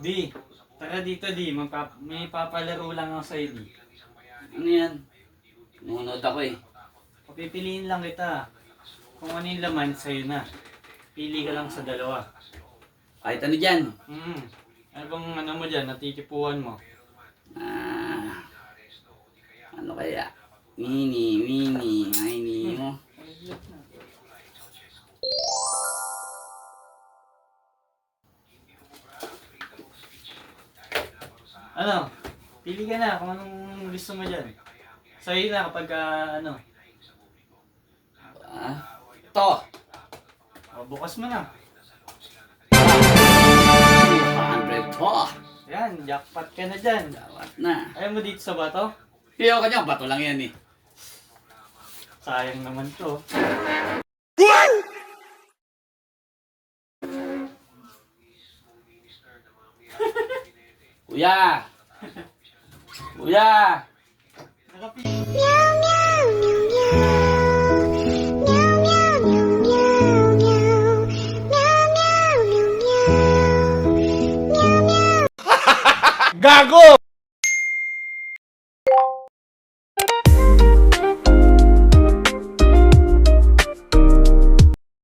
Di, tara dito di, may papalaro lang ako sa'yo di. Ano yan? Nunod ako eh. Papipiliin lang kita. Kung ano yung laman, sa'yo na. Pili ka lang sa dalawa. Kahit ano dyan. Ano bang ano mo dyan, natitipuan mo? Ano kaya? Winnie, mo. Ano? Pili ka na kung anong gusto mo dyan. Sa'yo na kapag ano. To. O, bukas mo na. 200 to. Yan, jackpot ka na dyan. Dawat na. Ayaw mo dito sa bato? Iyo ka dyan, bato lang yan eh. Sayang naman to. Kuya! Kuya! Gago!